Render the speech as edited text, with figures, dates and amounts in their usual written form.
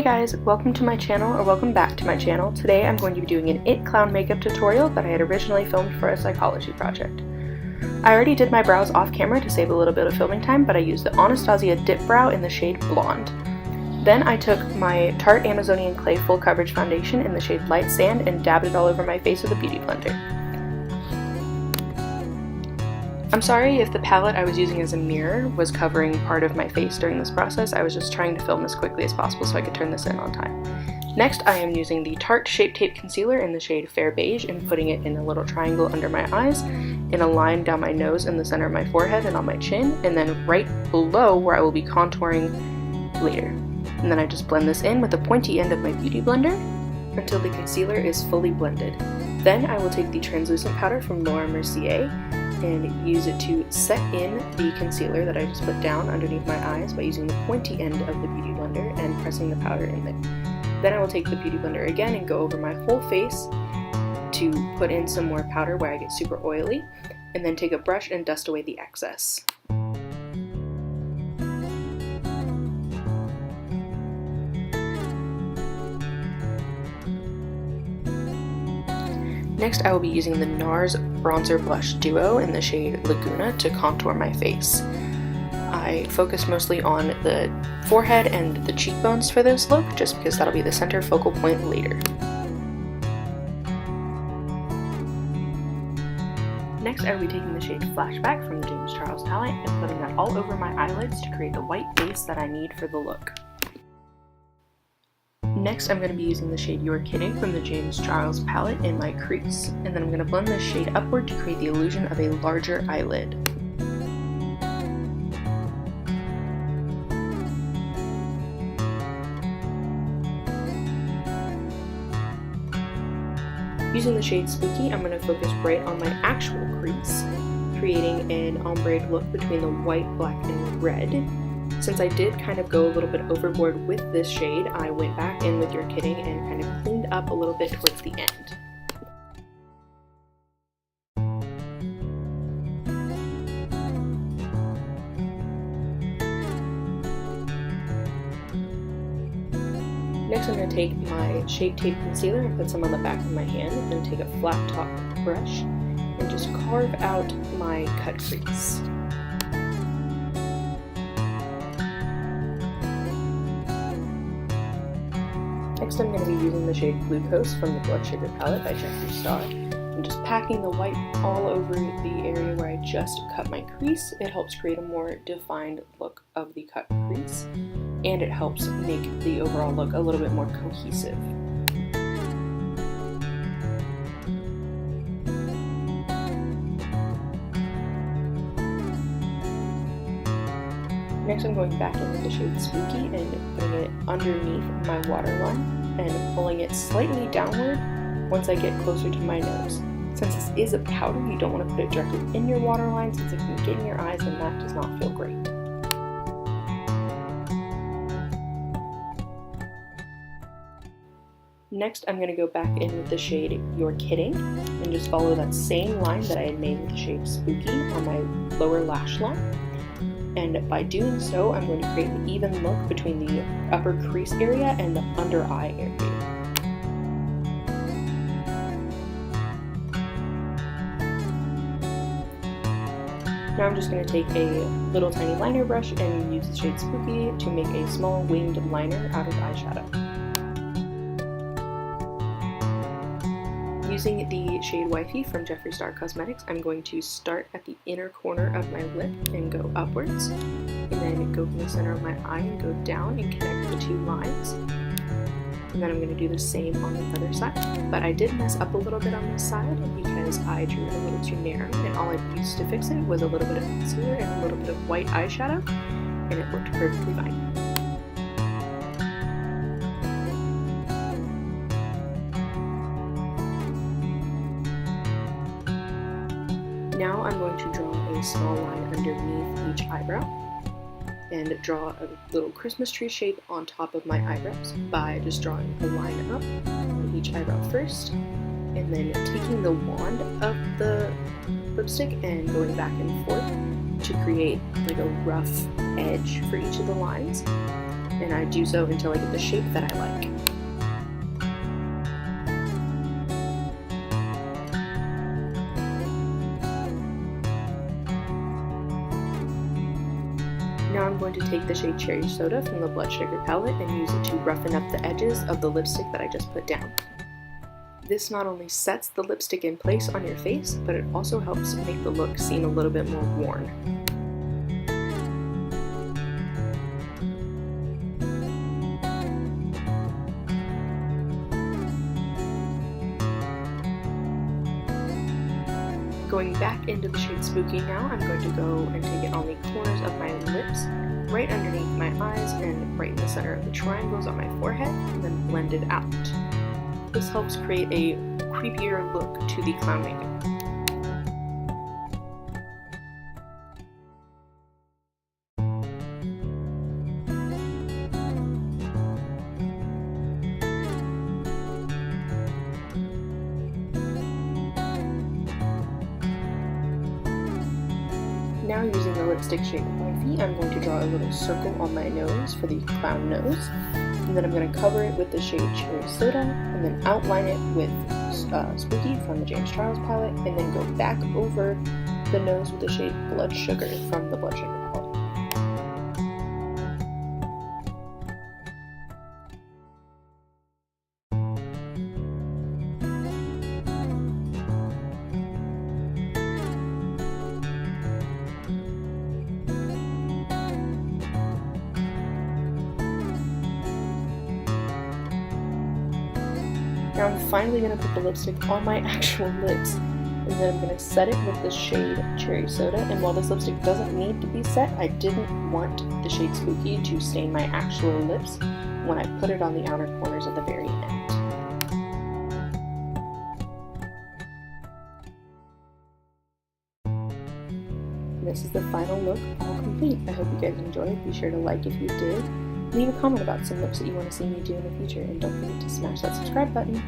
guys, welcome to my channel, or welcome back to my channel. Today I'm going to be doing an It Clown makeup tutorial that I had originally filmed for a psychology project. I already did my brows off camera to save a little bit of filming time, but I used the Anastasia Dip Brow in the shade Blonde. Then I took my Tarte Amazonian Clay Full Coverage Foundation in the shade Light Sand and dabbed it all over my face with a beauty blender. I'm sorry if the palette I was using as a mirror was covering part of my face during this process. I was just trying to film as quickly as possible so I could turn this in on time. Next, I am using the Tarte Shape Tape Concealer in the shade Fair Beige and putting it in a little triangle under my eyes, in a line down my nose in the center of my forehead and on my chin, and then right below where I will be contouring later. And then I just blend this in with the pointy end of my beauty blender until the concealer is fully blended. Then I will take the translucent powder from Laura Mercier and use it to set in the concealer that I just put down underneath my eyes by using the pointy end of the beauty blender and pressing the powder in there. Then I will take the beauty blender again and go over my whole face to put in some more powder where I get super oily, and then take a brush and dust away the excess. Next, I will be using the NARS Bronzer Blush Duo in the shade Laguna to contour my face. I focused mostly on the forehead and the cheekbones for this look, just because that'll be the center focal point later. Next, I will be taking the shade Flashback from the James Charles palette and putting that all over my eyelids to create the white base that I need for the look. Next, I'm going to be using the shade You're Kidding from the James Charles palette in my crease, and then I'm going to blend this shade upward to create the illusion of a larger eyelid. Using the shade Spooky, I'm going to focus right on my actual crease, creating an ombre look between the white, black, and red. Since I did kind of go a little bit overboard with this shade, I went back in with You're Kidding and kind of cleaned up a little bit towards the end. Next, I'm going to take my Shape Tape Concealer and put some on the back of my hand, and then take a flat top brush and just carve out my cut crease. Next, I'm going to be using the shade Glucose from the Blood Sugar palette by Jeffree Star and just packing the white all over the area where I just cut my crease. It helps create a more defined look of the cut crease, and it helps make the overall look a little bit more cohesive. Next, I'm going back in with the shade Spooky and putting it underneath my waterline and pulling it slightly downward once I get closer to my nose. Since this is a powder, you don't want to put it directly in your waterline since it can get in your eyes and that does not feel great. Next, I'm going to go back in with the shade You're Kidding and just follow that same line that I had made with the shade Spooky on my lower lash line. And by doing so, I'm going to create an even look between the upper crease area and the under eye area. Now I'm just going to take a little tiny liner brush and use the shade Spooky to make a small winged liner out of eyeshadow. Using the shade Wifey from Jeffree Star Cosmetics, I'm going to start at the inner corner of my lip and go upwards, and then go from the center of my eye and go down and connect the two lines. And then I'm going to do the same on the other side, but I did mess up a little bit on this side because I drew it a little too narrow, and all I used to fix it was a little bit of concealer and a little bit of white eyeshadow, and it looked perfectly fine. Now I'm going to draw a small line underneath each eyebrow and draw a little Christmas tree shape on top of my eyebrows by just drawing a line up on each eyebrow first, and then taking the wand of the lipstick and going back and forth to create like a rough edge for each of the lines. and I do so until I get the shape that I like. Now I'm going to take the shade Cherry Soda from the Blood Sugar palette and use it to roughen up the edges of the lipstick that I just put down. This not only sets the lipstick in place on your face, but it also helps make the look seem a little bit more worn. Going back into the shade Spooky now, I'm going to go and take it on the corners of my lips, right underneath my eyes, and right in the center of the triangles on my forehead, and then blend it out. This helps create a creepier look to the clown makeup. Now using the lipstick shade Morphe, I'm going to draw a little circle on my nose for the clown nose, and then I'm going to cover it with the shade Cherry Soda, and then outline it with Spooky from the James Charles palette, and then go back over the nose with the shade Blood Sugar from the Blood Sugar palette. Now I'm finally going to put the lipstick on my actual lips, and then I'm going to set it with the shade Cherry Soda, and while this lipstick doesn't need to be set, I didn't want the shade Spooky to stain my actual lips when I put it on the outer corners at the very end. This is the final look, all complete. I hope you guys enjoyed. Be sure to like if you did. Leave a comment about some looks that you want to see me do in the future, and don't forget to smash that subscribe button.